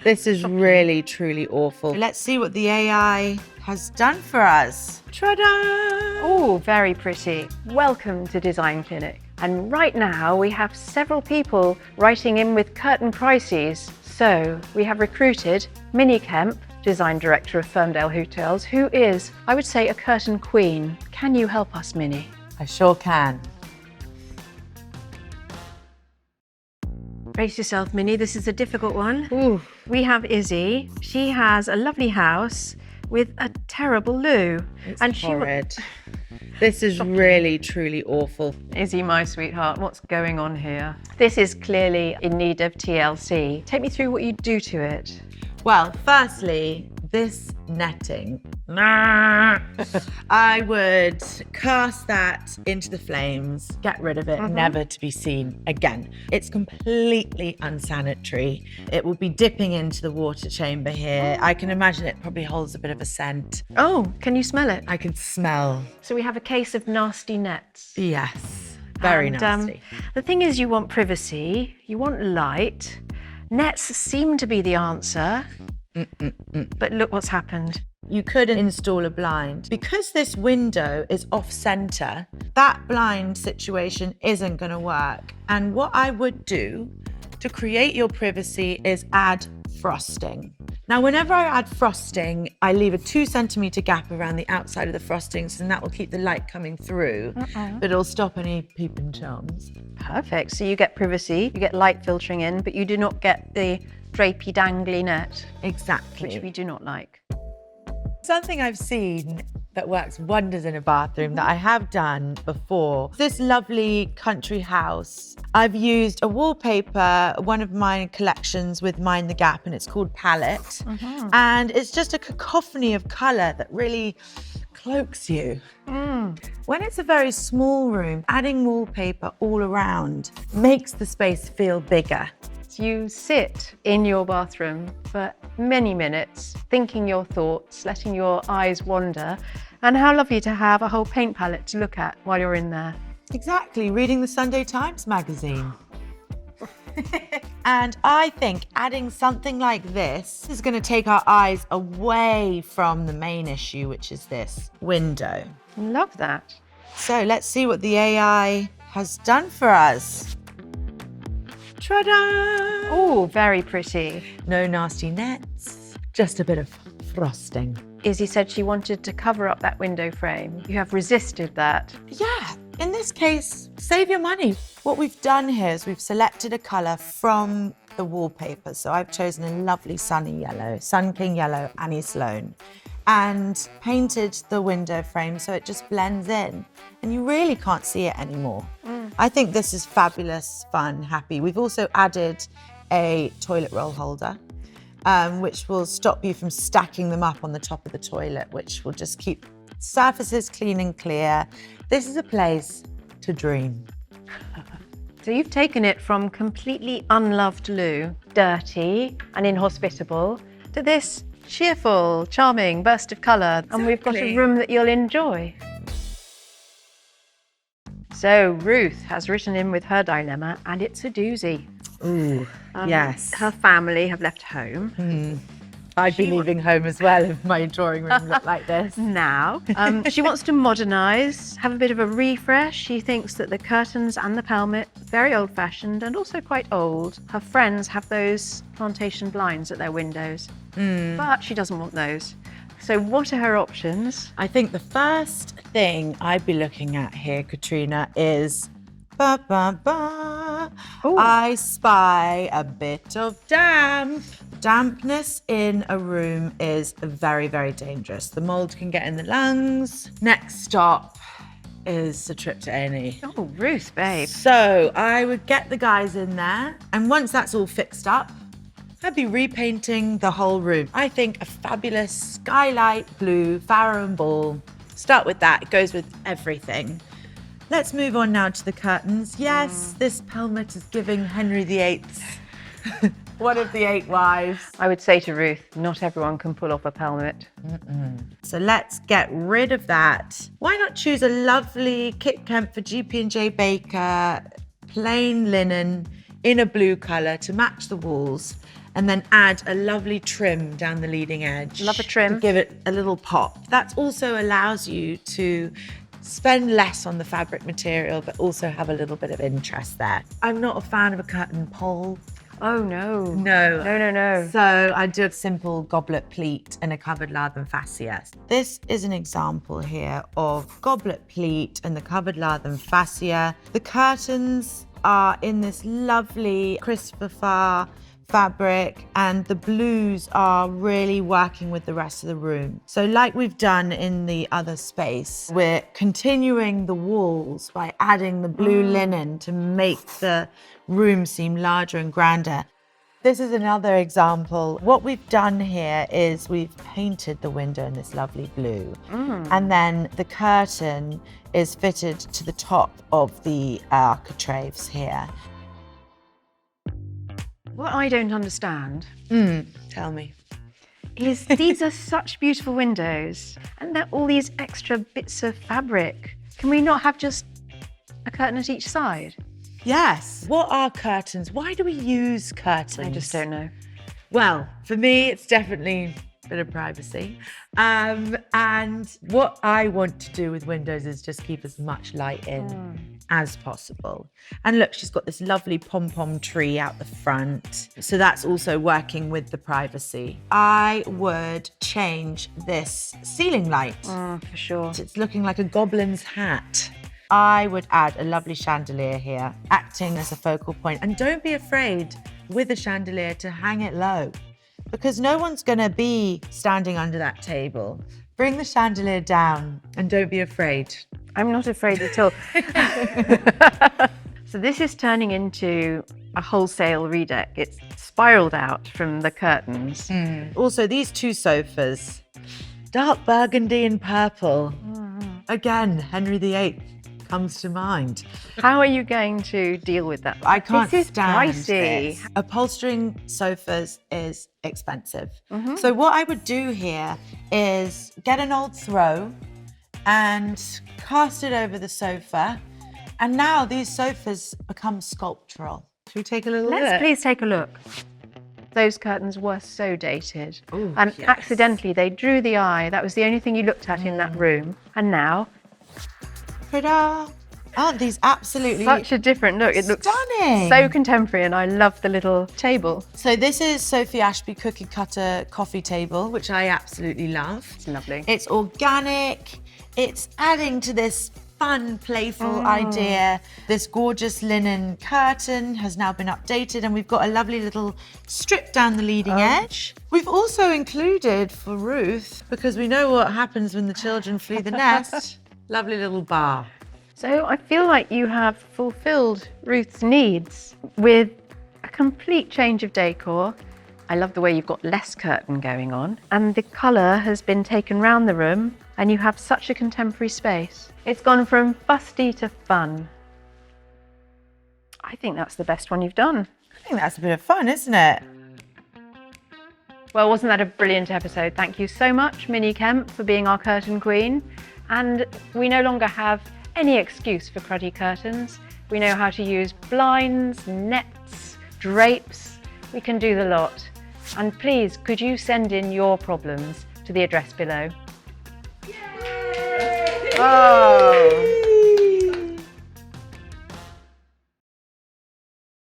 This is really, truly awful. Let's see what the AI has done for us. Ta-da! Oh, very pretty. Welcome to Design Clinic. And right now we have several people writing in with curtain crises. So we have recruited Minnie Kemp, Design Director of Ferndale Hotels, who is, I would say, a curtain queen. Can you help us, Minnie? I sure can. Brace yourself, Minnie. This is a difficult one. Ooh. We have Izzy. She has a lovely house with a terrible loo. It's horrid. This is really, truly awful. Izzy, my sweetheart, what's going on here? This is clearly in need of TLC. Take me through what you do to it. Well, firstly, this netting, I would cast that into the flames, get rid of it, never to be seen again. It's completely unsanitary. It will be dipping into the water chamber here. I can imagine it probably holds a bit of a scent. Oh, can you smell it? I can smell. So we have a case of nasty nets. Yes, very nasty. The thing is, you want privacy, you want light. Nets seem to be the answer. But look what's happened. You could install a blind. Because this window is off center, that blind situation isn't going to work. And what I would do to create your privacy is add frosting. Now, whenever I add frosting, I leave a 2 centimeter gap around the outside of the frostings, and that will keep the light coming through, but it'll stop any peeping Toms. Perfect. So you get privacy, you get light filtering in, but you do not get the drapey dangly net. Exactly. Which we do not like. Something I've seen that works wonders in a bathroom that I have done before. This lovely country house. I've used a wallpaper, one of my collections with Mind the Gap, and it's called Palette. And it's just a cacophony of colour that really cloaks you. When it's a very small room, adding wallpaper all around makes the space feel bigger. You sit in your bathroom for many minutes, thinking your thoughts, letting your eyes wander, and how lovely to have a whole paint palette to look at while you're in there. Exactly, reading the Sunday Times magazine. And I think adding something like this is going to take our eyes away from the main issue, which is this window. Love that. So let's see what the AI has done for us. Ta-da! Oh, very pretty. No nasty nets, just a bit of frosting. Izzy said she wanted to cover up that window frame. You have resisted that. Yeah, in this case, save your money. What we've done here is we've selected a colour from the wallpaper. So I've chosen a lovely sunny yellow, Sun King yellow, Annie Sloan, and painted the window frame so it just blends in and you really can't see it anymore. I think this is fabulous, fun, happy. We've also added a toilet roll holder, which will stop you from stacking them up on the top of the toilet, which will just keep surfaces clean and clear. This is a place to dream. So you've taken it from completely unloved loo, dirty and inhospitable, to this cheerful, charming burst of colour. Exactly. And we've got a room that you'll enjoy. So Ruth has written in with her dilemma, and it's a doozy. Ooh, yes. Her family have left home. I'd be leaving home as well if my drawing room looked like this. Now, she wants to modernise, have a bit of a refresh. She thinks that the curtains and the pelmet, very old-fashioned and also quite old. Her friends have those plantation blinds at their windows, but she doesn't want those. So what are her options? I think the first thing I'd be looking at here, Katrina, is I spy a bit of damp. Dampness in a room is very, very dangerous. The mold can get in the lungs. Next stop is a trip to A&E. Oh, Ruth, babe. So I would get the guys in there, and once that's all fixed up, I'd be repainting the whole room. I think a fabulous skylight blue Farrow and Ball. Start with that, it goes with everything. Let's move on now to the curtains. Yes, this pelmet is giving Henry VIII, one of the 8 wives. I would say to Ruth, not everyone can pull off a pelmet. So let's get rid of that. Why not choose a lovely Kit Kemp for GP&J Baker, plain linen in a blue colour to match the walls. and then add a lovely trim down the leading edge. Love a trim. To give it a little pop. That also allows you to spend less on the fabric material, but also have a little bit of interest there. I'm not a fan of a curtain pole. Oh, no. No. No. So I do a simple goblet pleat and a covered lathen fascia. This is an example here of goblet pleat and the covered lathen fascia. The curtains are in this lovely Christopher Farr fabric, and the blues are really working with the rest of the room. So like we've done in the other space, we're continuing the walls by adding the blue linen to make the room seem larger and grander. This is another example. What we've done here is we've painted the window in this lovely blue, and then the curtain is fitted to the top of the architraves here. What I don't understand Tell me. is these are such beautiful windows, and they're all these extra bits of fabric. Can we not have just a curtain at each side? Yes. What are curtains? Why do we use curtains? I just don't know. Well, for me, it's definitely a bit of privacy. And what I want to do with windows is just keep as much light in as possible. And look, she's got this lovely pom-pom tree out the front. So that's also working with the privacy. I would change this ceiling light. For sure. It's looking like a goblin's hat. I would add a lovely chandelier here, acting as a focal point. And don't be afraid with a chandelier to hang it low, because no one's gonna be standing under that table. Bring the chandelier down and don't be afraid. I'm not afraid at all. So this is turning into a wholesale redeck. It's spiraled out from the curtains. Also, these two sofas, dark burgundy and purple. Again, Henry VIII comes to mind. How are you going to deal with that? I can't This is stand pricey. this. Upholstering sofas is expensive. So what I would do here is get an old throw and cast it over the sofa. And now these sofas become sculptural. Should we take a little look? Let's please take a look. Those curtains were so dated. Ooh, And yes. accidentally, they drew the eye. That was the only thing you looked at in that room. And now, Ta-da! Aren't these absolutely such a different look. It looks stunning? so contemporary, and I love the little table. So this is Sophie Ashby cookie cutter coffee table, which I absolutely love. It's lovely. It's organic. It's adding to this fun, playful idea. This gorgeous linen curtain has now been updated, and we've got a lovely little strip down the leading edge. We've also included for Ruth, because we know what happens when the children flee the nest, lovely little bar. So I feel like you have fulfilled Ruth's needs with a complete change of decor. I love the way you've got less curtain going on, and the colour has been taken round the room, and you have such a contemporary space. It's gone from fusty to fun. I think that's the best one you've done. I think that's a bit of fun, isn't it? Well, wasn't that a brilliant episode? Thank you so much, Minnie Kemp, for being our curtain queen. And we no longer have any excuse for cruddy curtains. We know how to use blinds, nets, drapes. We can do the lot. And please, could you send in your problems to the address below? Yay! Oh.